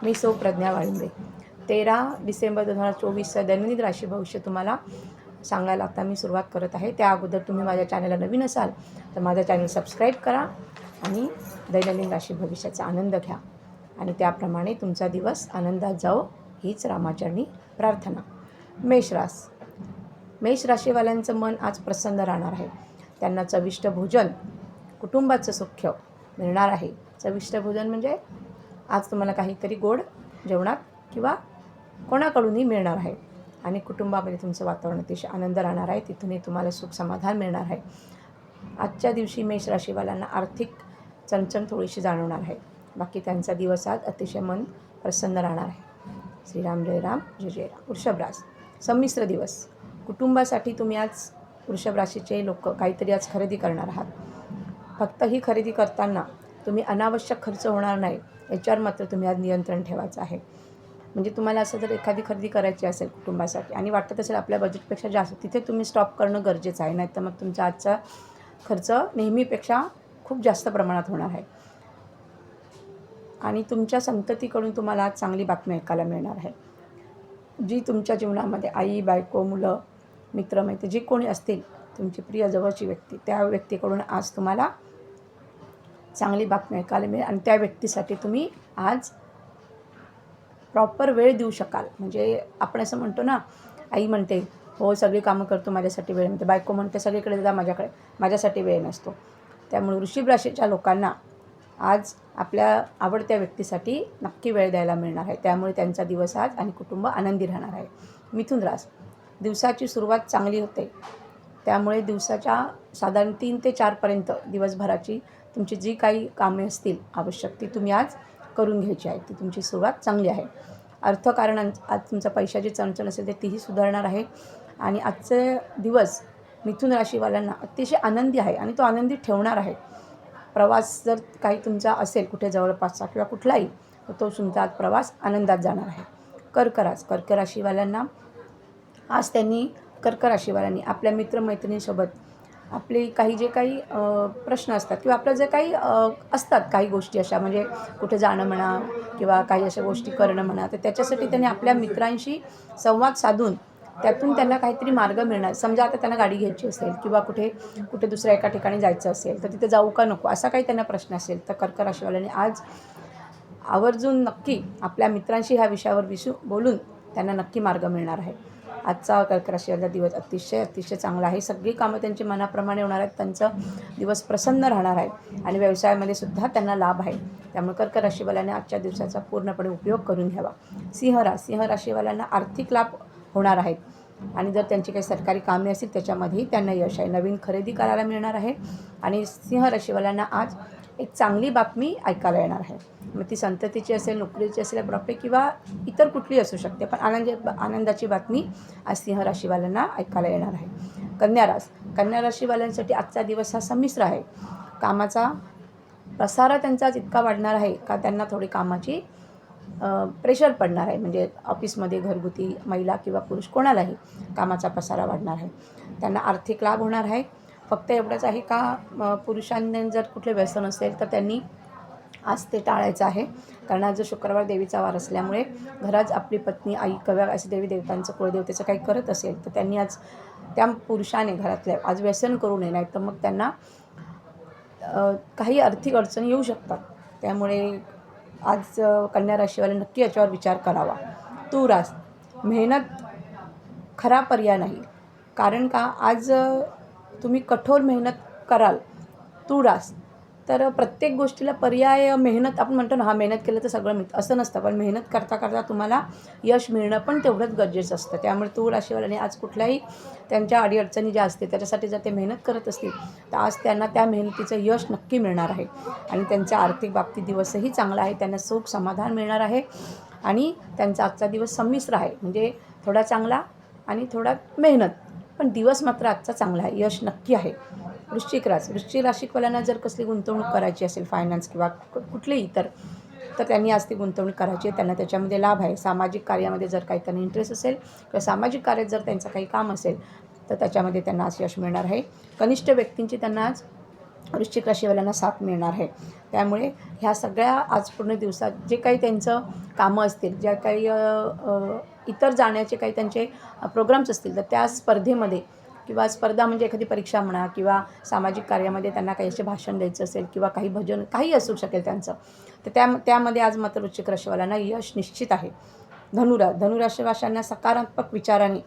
मी सौ प्रज्ञा वाळुंबे. 13 डिसेंबर 2024चं दैनंदिन राशी भविष्य तुम्हाला सांगायला आता मी सुरुवात करत आहे. त्या अगोदर तुम्ही माझ्या चॅनलला नवीन असाल तर माझं चॅनल सबस्क्राईब करा आणि दैनंदिन राशी भविष्याचा आनंद घ्या आणि त्याप्रमाणे तुमचा दिवस आनंदात जाओ हीच रामाचरणी प्रार्थना. मेष राशीवाल्यांचं मन आज प्रसन्न राहणार आहे. त्यांना चविष्ट भोजन, कुटुंबाचं सुख मिळणार आहे. चविष्ट भोजन म्हणजे आज तुम्हाला काहीतरी गोड जेवणात किंवा कोणाकडूनही मिळणार आहे आणि कुटुंबामध्ये तुमचं वातावरण अतिशय आनंद राहणार आहे. तिथूनही तुम्हाला सुख समाधान मिळणार आहे. आजच्या दिवशी मेष राशीवाल्यांना आर्थिक चणचण थोडीशी जाणवणार आहे. बाकी त्यांचा दिवस आज अतिशय मन प्रसन्न राहणार आहे. श्रीराम जय राम जय जय राम. वृषभ रास संमिश्र दिवस. कुटुंबासाठी तुम्ही आज वृषभ राशीचे लोक काहीतरी आज खरेदी करणार आहात. फक्त ही खरेदी करताना तुम्ही अनावश्यक खर्च होणार नाही याच्यावर मात्र तुम्ही आज नियंत्रण ठेवायचं आहे. म्हणजे तुम्हाला असं जर एखादी खरेदी करायची असेल कुटुंबासाठी आणि वाटत असेल आपल्या बजेटपेक्षा जास्त, तिथे तुम्ही स्टॉप करणं गरजेचं आहे. नाहीतर मग तुमचा आजचा खर्च नेहमीपेक्षा खूप जास्त प्रमाणात होणार आहे. आणि तुमच्या संततीकडून तुम्हाला आज चांगली बातमी ऐकायला मिळणार आहे. जी तुमच्या जीवनामध्ये आई, बायको, मुलं, मित्रमैत्री जी कोणी असतील तुमची प्रिय जवळची व्यक्ती, त्या व्यक्तीकडून आज तुम्हाला चांगली बातमी ऐकायला मिळेल आणि त्या व्यक्तीसाठी तुम्ही आज प्रॉपर वेळ देऊ शकाल. म्हणजे आपण असं म्हणतो ना, आई म्हणते हो सगळी कामं करतो माझ्यासाठी वेळ नसतो, बायको म्हणते सगळीकडे जा माझ्यासाठी वेळ नसतो. त्यामुळे वृषभ राशीच्या लोकांना आज आपल्या आवडत्या व्यक्तीसाठी नक्की वेळ द्यायला मिळणार आहे. त्यामुळे त्यांचा दिवस आज आणि कुटुंब आनंदी राहणार आहे. मिथुन रास दिवसाची सुरुवात चांगली होते. त्यामुळे दिवसाच्या साधारण 3 ते 4पर्यंत दिवसभराची तुमची जी काही कामे असतील आवश्यक ती तुम्ही आज करून घ्यायची आहे. ती तुमची सुरुवात चांगली आहे. अर्थकारण आज तुमचा पैशाची चणचण असेल तर तीही सुधारणार आहे. आणि आजचे दिवस मिथुन राशीवाल्यांना अतिशय आनंदी आहे आणि तो आनंदी ठेवणार आहे. प्रवास जर काही तुमचा असेल कुठे जवळपासचा किंवा कुठलाही तर तो तुमचा आज प्रवास आनंदात जाणार आहे. कर्क राशीवाल्यांना आज कर्क राशीवाल्यांनी आपल्या मित्रमैत्रिणींसोबत आपले काही जे काही प्रश्न असतात किंवा आपलं जे काही असतात काही गोष्टी अशा, म्हणजे कुठे जाणं म्हणा किंवा काही अशा गोष्टी करणं म्हणा, तर त्याच्यासाठी त्यांनी आपल्या मित्रांशी संवाद साधून त्यातून त्यांना काहीतरी मार्ग मिळणार. समजा आता त्यांना गाडी घ्यायची असेल किंवा कुठे दुसऱ्या एका ठिकाणी जायचं असेल तर तिथे जाऊ का नको असा काही त्यांना प्रश्न असेल तर कर्क राशीवाल्यांनी आज आवर्जून नक्की आपल्या मित्रांशी ह्या विषयावर बोलून त्यांना नक्की मार्ग मिळणार आहे. आजचा कर्क राशीवाला दिवस अतिशय चांगला आहे. सगळी कामं त्यांची मनाप्रमाणे होणार आहेत. त्यांचा दिवस प्रसन्न राहणार आहे आणि व्यवसायामध्ये सुद्धा त्यांना लाभ आहे. त्यामुळे कर्क राशीवाल्यांनी आजच्या दिवसाचा पूर्णपणे उपयोग करून घ्यावा. सिंह राशीवाल्यांना आर्थिक लाभ होणार आहेत आणि जर त्यांची काही सरकारी कामे असतील त्याच्यामध्येही त्यांना यश आहे. नवीन खरेदी करायला मिळणार आहे आणि सिंह राशीवाल्यांना आज एक चांगली बातमी ऐकायला येणार आहे. मग ती संततीची असेल, नोकरीची असेल, प्रॉपर्टी किंवा इतर कुठली असू शकते, पण आनंदाची बातमी आज सिंह राशीवाल्यांना ऐकायला येणार आहे. कन्या राशीवाल्यांसाठी आजचा दिवस हा संमिश्र आहे. कामाचा प्रसार त्यांचा आज इतका वाढणार आहे का त्यांना थोडी कामाची प्रेशर पडणार आहे. म्हणजे ऑफिसमध्ये घरगुती महिला किंवा पुरुष कोणालाही कामाचा पसारा वाढणार आहे. त्यांना आर्थिक लाभ होणार आहे. फक्त एवढंच आहे का पुरुषांनी जर कुठले व्यसन असेल तर त्यांनी आज ते टाळायचं आहे. कारण आज शुक्रवार देवीचा वार असल्यामुळे घरात आपली पत्नी, आई किंवा असे देवी देवतांचं कुळदेवतेचं काही करत असेल तर त्यांनी आज त्या पुरुषाने घरातल्या आज व्यसन करू नये. नाही तर मग त्यांना काही आर्थिक अडचणी येऊ शकतात. त्यामुळे आज कन्या राशीवाले नक्की याच्यावर विचार करावा. तुळ रास मेहनत खरा पर्याय नाही. कारण का आज तुम्ही कठोर मेहनत कराल तुळ रास तर प्रत्येक गोष्टीला पर्याय मेहनत. आपण म्हणतो ना मेहनत केलं तर सगळं मिळतं असं नसतं, पण मेहनत करता तुम्हाला यश मिळणं पण तेवढंच गरजेचं असतं. त्यामुळे तुळ राशीवाल्याने आज कुठल्याही त्यांच्या अडीअडचणी ज्या असतील त्याच्यासाठी जर ते मेहनत करत असतील तर आज त्यांना त्या मेहनतीचं यश नक्की मिळणार आहे आणि त्यांच्या आर्थिक बाबतीत दिवसही चांगला आहे. त्यांना सुख समाधान मिळणार आहे आणि त्यांचा आजचा दिवस संमिश्र आहे. म्हणजे थोडा चांगला आणि थोडा मेहनत, पण दिवस मात्र आजचा चांगला आहे. यश नक्की आहे. वृश्चिक राशीवाल्यांना जर कसली गुंतवणूक करायची असेल फायनान्स किंवा कुठलीही इतर तर त्यांनी आज ती गुंतवणूक करायची आहे. त्यांना त्याच्यामध्ये लाभ आहे. सामाजिक कार्यामध्ये जर काही त्यांना इंटरेस्ट असेल किंवा सामाजिक कार्यात जर त्यांचं काही काम असेल तर त्याच्यामध्ये त्यांना आज यश मिळणार आहे. कनिष्ठ व्यक्तींची त्यांना आज वृश्चिक राशीवाल्यांना साथ मिळणार आहे. त्यामुळे ह्या सगळ्या आज पूर्ण दिवसात जे काही त्यांचं कामं असतील, ज्या काही इतर जाण्याचे काही त्यांचे प्रोग्राम्स असतील, तर त्या स्पर्धेमध्ये किंवा स्पर्धा म्हणजे एखादी परीक्षा म्हणा किंवा सामाजिक कार्यामध्ये त्यांना काही असे भाषण द्यायचं असेल किंवा काही भजन काही असू शकेल त्यांचं, तर त्यामध्ये आज मात्र वृश्चिक राशीवाल्यांना यश निश्चित आहे. धनुराशीवाशांना सकारात्मक विचाराने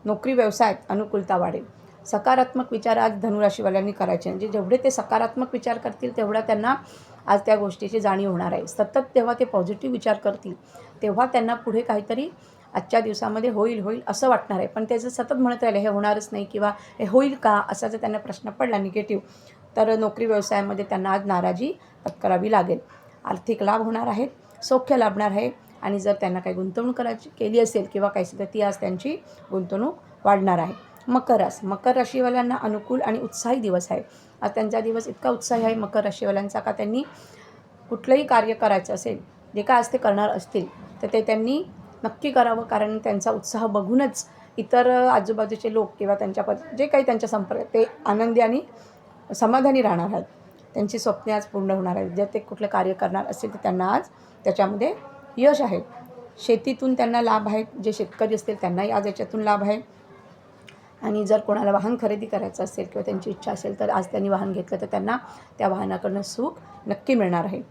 नोकरी व्यवसायात अनुकूलता वाढेल. सकारात्मक विचार आज धनुराशीवाल्यांनी करायचे, म्हणजे जेवढे ते सकारात्मक विचार करतील तेवढा त्यांना आज त्या गोष्टीची जाणीव होणार आहे. सतत तेव्हा ते पॉझिटिव्ह विचार करतील तेव्हा त्यांना पुढे काहीतरी आजच्या दिवसामध्ये होईल असं वाटणार आहे. पण त्याचं सतत म्हणत राहिलं हे होणारच नाही किंवा हे होईल का असा जर त्यांना प्रश्न पडला निगेटिव्ह, तर नोकरी व्यवसायामध्ये त्यांना आज नाराजी पत्करावी लागेल. आर्थिक लाभ होणार आहेत, सौख्य लाभणार आहे आणि जर त्यांना काही गुंतवणूक केली असेल किंवा काही तर ती आज त्यांची गुंतवणूक वाढणार आहे. मकर राशीवाल्यांना अनुकूल आणि उत्साही दिवस आहे. आज त्यांचा दिवस इतका उत्साही आहे मकर राशीवाल्यांचा का त्यांनी कुठलंही कार्य करायचं असेल, जे काय आज ते करणार असतील तर ते त्यांनी नक्की करावं, कारण त्यांचा उत्साह बघूनच इतर आजूबाजूचे लोक किंवा जे काही त्यांच्या संपर्क ते आनंदी आणि समाधानी राहणार आहेत. त्यांची स्वप्ने आज पूर्ण होणार आहेत. जर ते कुठलं कार्य करणार असेल तर त्यांना आज त्याच्यामध्ये यश आहे. शेतीतून त्यांना लाभ आहेत. जे शेतकरी असतील त्यांनाही आज याच्यातून लाभ आहे. आणि जर कोणाला वाहन खरेदी करायचं असेल किंवा त्यांची इच्छा असेल तर आज त्यांनी वाहन घेतलं तर त्यांना त्या वाहनाकडनं सुख नक्की मिळणार आहे.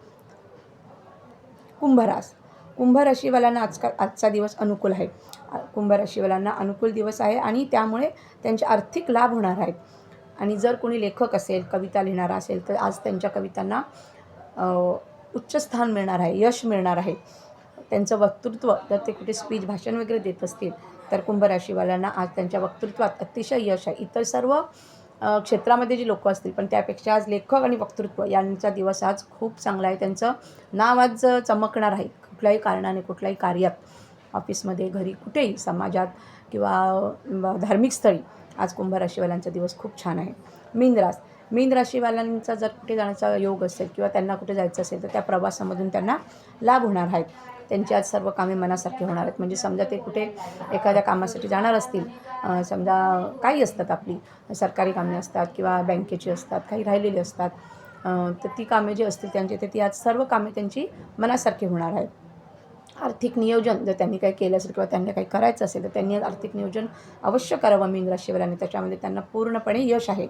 कुंभ राशीवाल्यांना आजचा दिवस अनुकूल आहे. कुंभ राशीवाल्यांना अनुकूल दिवस आहे आणि त्यामुळे त्यांचे आर्थिक लाभ होणार आहेत. आणि जर कोणी लेखक असेल, कविता लिहिणारा असेल तर आज त्यांच्या कवितांना उच्च स्थान मिळणार आहे, यश मिळणार आहे. त्यांचं वक्तृत्व जर ते कुठे स्पीच भाषण वगैरे देत असतील तर कुंभ राशीवाल्यांना आज त्यांच्या वक्तृत्वात अतिशय यश आहे. इतर सर्व क्षेत्रामध्ये जी लोकं असतील पण त्यापेक्षा आज लेखक आणि वक्तृत्व यांचा दिवस आज खूप चांगला आहे. त्यांचं नाव आज चमकणार आहे. कुठल्याही कारणाने कुठल्याही कार्यात, ऑफिसमध्ये, घरी, कुठेही, समाजात किंवा धार्मिक स्थळी आज कुंभ राशीवाल्यांचा दिवस खूप छान आहे. मीन राशीवाल्यांचा जर कुठे जाण्याचा योग असेल किंवा त्यांना कुठे जायचं असेल तर त्या प्रवासामधून त्यांना लाभ होणार आहेत. त्यांची आज सर्व कामे मनासारखी होणार आहेत. म्हणजे समजा ते कुठे एखाद्या कामासाठी जाणार असतील, समजा काही असतात आपली सरकारी कामे असतात किंवा बँकेची असतात, काही राहिलेली असतात, तर ती कामे जी असतील त्यांची तर ती आज सर्व कामे त्यांची मनासारखी होणार आहेत. आर्थिक नियोजन जर त्यांनी काही केलं असेल किंवा त्यांनी काही करायचं असेल तर त्यांनी आर्थिक नियोजन अवश्य करावं मीन राशीवाल्यांनी. त्याच्यामध्ये त्यांना पूर्णपणे यश आहे.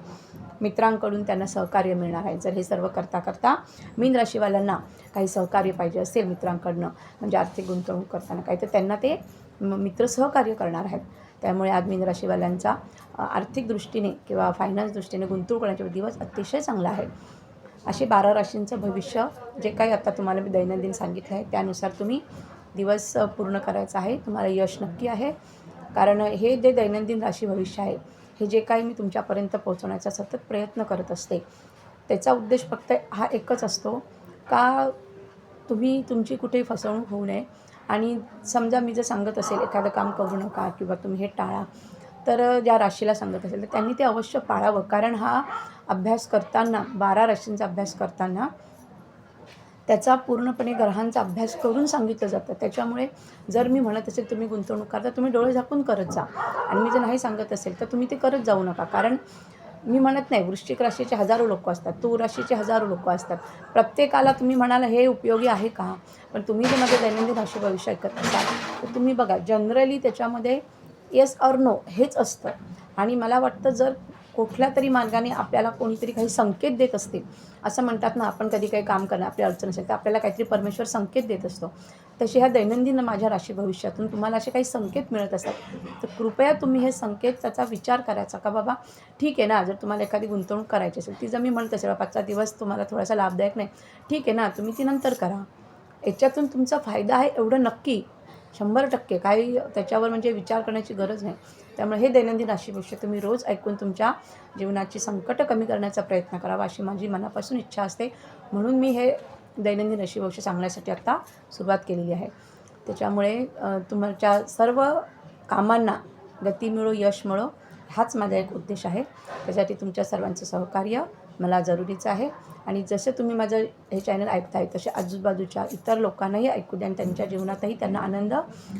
मित्रांकडून त्यांना सहकार्य मिळणार आहे. जर हे सर्व करता मीन राशीवाल्यांना काही सहकार्य पाहिजे असेल मित्रांकडनं, म्हणजे आर्थिक गुंतवणूक करताना काही, तर त्यांना ते मित्र सहकार्य करणार आहेत. त्यामुळे आज मीन राशीवाल्यांचा आर्थिक दृष्टीने किंवा फायनान्स दृष्टीने गुंतवणूक करण्याचा दिवस अतिशय चांगला आहे. असे 12 राशींचं भविष्य जे काही आता तुम्हाला मी दैनंदिन सांगितलं आहे त्यानुसार तुम्ही दिवस पूर्ण करायचा आहे. तुम्हाला यश नक्की आहे. कारण हे जे दैनंदिन राशी भविष्य आहे, हे जे काही मी तुमच्यापर्यंत पोहोचवण्याचा सतत प्रयत्न करत असते, त्याचा उद्देश फक्त हा एकच असतो का तुम्ही तुमची कुठेही फसवणूक होऊ नये. आणि समजा मी जर सांगत असेल एखादं काम करू नका किंवा तुम्ही हे टाळा, तर ज्या राशीला सांगत असेल तर त्यांनी ते अवश्य पाळावं. कारण हा अभ्यास करताना, 12 राशींचा अभ्यास करताना त्याचा पूर्णपणे ग्रहांचा अभ्यास करून सांगितलं जातं. त्याच्यामुळे जर मी म्हणत असेल तुम्ही गुंतवणूक करता, तुम्ही डोळे झाकून करत जा. आणि मी जर नाही सांगत असेल तर तुम्ही ते करत जाऊ नका. कारण मी म्हणत नाही, वृश्चिक राशीचे हजारो लोकं असतात, तूळ राशीचे हजारो लोकं असतात. प्रत्येकाला तुम्ही म्हणाल हे उपयोगी आहे का? पण तुम्ही जर माझं दैनंदिन राशी भविष्य ऐकत असाल तर तुम्ही बघा, जनरली त्याच्यामध्ये येस ऑर नो हेच असतं. आणि मला वाटतं जर कुठल्या तरी मार्गाने आपल्याला कोणीतरी काही संकेत देत असतील, असं म्हणतात ना, आपण कधी काही काम करणं आपली अडचण असेल तर आपल्याला काहीतरी परमेश्वर संकेत देत असतो. तसे ह्या दैनंदिन माझ्या राशी भविष्यातून तुम्हाला असे काही संकेत मिळत असतात, तर कृपया तुम्ही हे संकेत त्याचा विचार करायचा का बाबा ठीक आहे ना, जर तुम्हाला एखादी गुंतवणूक करायची असेल, ती जर मी म्हणत असेल आजचा दिवस तुम्हाला थोडासा लाभदायक नाही, ठीक आहे ना, तुम्ही ती नंतर करा. याच्यातून तुमचा फायदा आहे एवढं नक्की 100%, काही त्याच्यावर म्हणजे विचार करण्याची गरज नाही. त्यामुळे हे दैनंदिन राशी भविष्य तुम्ही रोज ऐकून तुमच्या जीवनाची संकटं कमी करण्याचा प्रयत्न करावा अशी माझी मनापासून इच्छा असते. म्हणून मी हे दैनंदिन राशी भविष्य सांगण्यासाठी आत्ता सुरुवात केलेली आहे. त्याच्यामुळे तुमच्या सर्व कामांना गती मिळो, यश मिळो, हाच माझा एक उद्देश आहे. त्यासाठी तुमच्या सर्वांचं सहकार्य मला जरुरीचं आहे. आणि जसं तुम्ही माझं हे चॅनल ऐकताय तसे आजूबाजूच्या इतर लोकांनाही ऐकू द्या आणि त्यांच्या जीवनातही त्यांना आनंद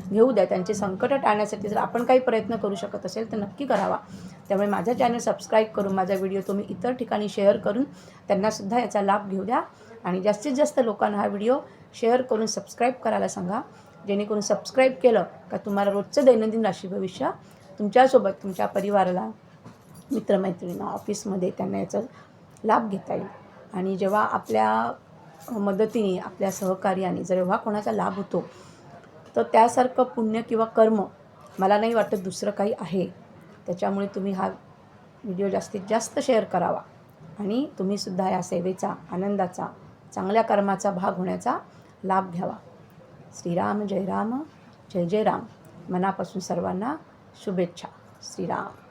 घेऊ द्या. त्यांचे संकट टाळण्यासाठी जर आपण काही प्रयत्न करू शकत असेल तर नक्की करावा. त्यामुळे माझं चॅनल सबस्क्राईब करून माझा व्हिडिओ तुम्ही इतर ठिकाणी शेअर करून त्यांनासुद्धा याचा लाभ घेऊ द्या. आणि जास्तीत जास्त लोकांना हा व्हिडिओ शेअर करून सबस्क्राईब करायला सांगा. जेणेकरून सबस्क्राईब केलं का तुम्हाला रोजचं दैनंदिन राशी भविष्य तुमच्यासोबत तुमच्या परिवाराला, मित्रमैत्रिणींना, ऑफिसमध्ये त्यांना याचा लाभ घेता येईल. आणि जेव्हा आपल्या मदतीने, आपल्या सहकार्याने जेव्हा कोणाचा लाभ होतो तर त्यासारखं पुण्य किंवा कर्म मला नाही वाटत दुसरं काही आहे. त्याच्यामुळे तुम्ही हा व्हिडिओ जास्तीत जास्त शेअर करावा आणि तुम्हीसुद्धा या सेवेचा, आनंदाचा, चांगल्या कर्माचा भाग होण्याचा लाभ घ्यावा. श्रीराम जय राम, जय जय राम. मनापासून सर्वांना शुभेच्छा. श्रीराम.